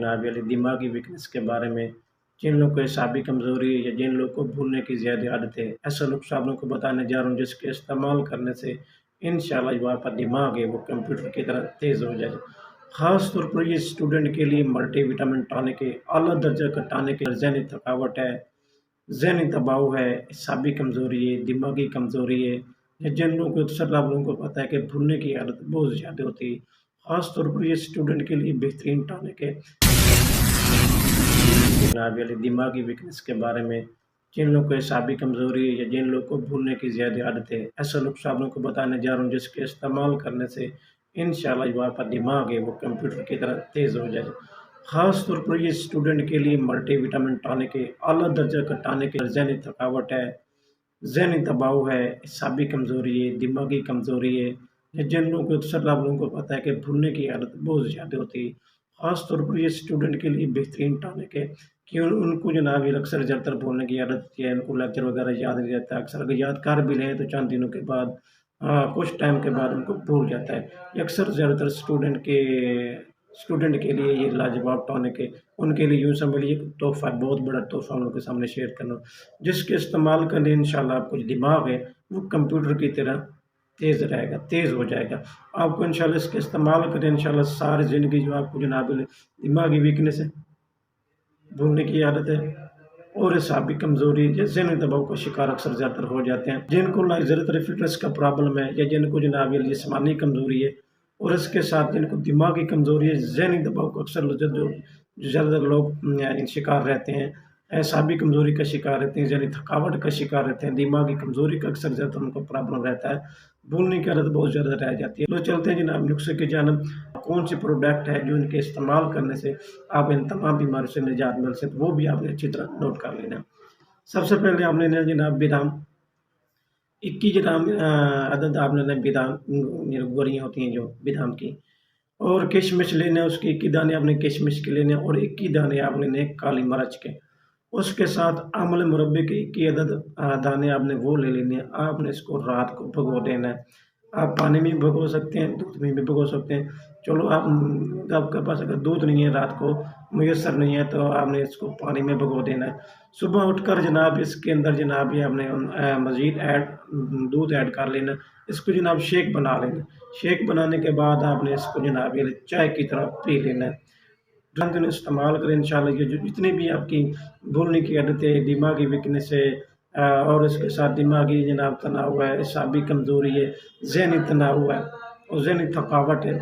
جناب علی دماغی ویکنس کے بارے میں جن لوگوں کو اعصابی کمزوری ہے یا جن لوگوں کو بھولنے کی زیادہ عادت ہے، ایسے نقص آپ لوگوں کو بتانے جا رہا ہوں جس کے استعمال کرنے سے انشاءاللہ جو آپ کا دماغ ہے وہ کمپیوٹر کی طرح تیز ہو جائے گا۔ خاص طور پر یہ اسٹوڈنٹ کے لیے ملٹی وٹامن ٹانک ہے، اعلیٰ درجہ کا ٹانک ہے۔ ذہنی تھکاوٹ ہے، ذہنی دباؤ ہے، اعصابی کمزوری ہے، دماغی کمزوری ہے، یا جن لوگوں کو اکثر آپ لوگوں کو پتہ ہے کہ بھولنے کی عادت بہت زیادہ ہوتی ہے، خاص طور پر یہ اسٹوڈنٹ کے لیے بہترین ٹانک ہے۔ جناب علی دماغی ویکنس کے بارے میں جن لوگوں کو اعصابی کمزوری ہے یا جن لوگوں کو بھولنے کی زیادہ عادت ہے، ایسے نقص آپ لوگوں کو بتانے جا رہا ہوں جس کے استعمال کرنے سے انشاءاللہ جو آپ کا دماغ ہے وہ کمپیوٹر کی طرح تیز ہو جائے گا۔ خاص طور پر یہ اسٹوڈنٹ کے لیے ملٹی وٹامن ٹانک ہے، اعلیٰ درجہ کا ٹانک ہے۔ ذہنی تھکاوٹ ہے، ذہنی دباؤ ہے، اعصابی کمزوری ہے، دماغی کمزوری ہے، یا جن لوگوں کو اکثر آپ لوگوں کو پتہ ہے کہ بھولنے کی عادت بہت زیادہ ہوتی ہے، خاص طور پر یہ اسٹوڈنٹ کے لیے بہترین ٹانک ہے کہ ان کو جناب یہ اکثر زیادہ تر بھولنے کی عادت ہے، ان کو لیکچر وغیرہ یاد نہیں رہتا ہے، اکثر اگر یاد کر بھی لیں تو چند دنوں کے بعد کچھ ٹائم کے بعد ان کو بھول جاتا ہے۔ یہ اکثر زیادہ تر اسٹوڈنٹ کے لیے یہ لاجواب ٹانک ہے، ان کے لیے یوں سمجھ تحفہ، بہت بڑا تحفہ ان کے سامنے شیئر کرنا، جس کے استعمال کرنے انشاءاللہ آپ کو جو دماغ ہے وہ کمپیوٹر کی طرح تیز رہے گا، تیز ہو جائے گا۔ آپ کو انشاءاللہ اس کے استعمال کریں انشاءاللہ ساری زندگی جو آپ کو جناب دماغی ویکنس ہے، بھولنے کی عادت ہے اور اعصابی کمزوری یا ذہنی دباؤ کا شکار اکثر زیادہ تر ہو جاتے ہیں، جن کو زیادہ تر فٹنس کا پرابلم ہے یا جن کو جناب جسمانی کمزوری ہے اور اس کے ساتھ جن کو دماغی کمزوری ہے، ذہنی دباؤ کو اکثر جو زیادہ تر لوگ شکار رہتے ہیں، اعصابی کمزوری کا شکار رہتے ہیں، ذہنی تھکاوٹ کا شکار رہتے ہیں، دماغی کمزوری کا اکثر زیادہ تر ان کو پرابلم رہتا ہے، بھولنے کی عادت بہت زیادہ رہ جاتی ہے۔ تو چلتے ہیں جناب نسخے کی جانب، کون سی پروڈکٹ ہے جو ان کے استعمال کرنے سے آپ ان تمام بیماریوں سے نجات مل سکتے، وہ بھی آپ نے اچھی طرح نوٹ کر لینا۔ سب سے پہلے آپ نے جناب بادام 21 گرام عدد آپ نے بادام گوریاں ہوتی ہیں جو بادام کی، اور کشمش لینے اس کے 21 دانے آپ نے کشمش کے لینے، اور 21 دانے آپ لینے کالی مرچ کے، اس کے ساتھ آملہ مربے کے 21 عدد دانے آپ نے وہ لے لینے۔ آپ نے اس کو رات کو بھگو دینا ہے، آپ پانی میں بھی بھگو سکتے ہیں، دودھ میں بھی بھگو سکتے ہیں۔ چلو آپ کے پاس اگر دودھ نہیں ہے، رات کو میسر نہیں ہے، تو آپ نے اس کو پانی میں بھگو دینا ہے۔ صبح اٹھ کر جناب اس کے اندر جناب یہ آپ نے مزید دودھ ایڈ کر لینا، اس کو جناب شیک بنا لینا۔ شیک بنانے کے بعد آپ نے اس کو جناب یہ چائے کی طرح پی لینا ہے۔ دن استعمال کریں انشاءاللہ یہ جو جتنی بھی آپ کی بھولنے کی عادت ہے، دماغی ویکنس ہے، اور اس کے ساتھ دماغی جناب تناؤ ہے، اعصابی کمزوری ہے، ذہنی تناؤ ہے اور ذہنی تھکاوٹ ہے،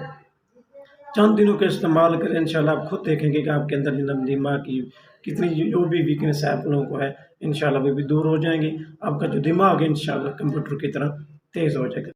چند دنوں کے استعمال کریں انشاءاللہ آپ خود دیکھیں گے کہ آپ کے اندر دماغ کی کتنی جو بھی ویکنس ہے آپ لوگوں کو ہے انشاءاللہ وہ بھی دور ہو جائیں گی، آپ کا جو دماغ ہے انشاءاللہ کمپیوٹر کی طرح تیز ہو جائے گا۔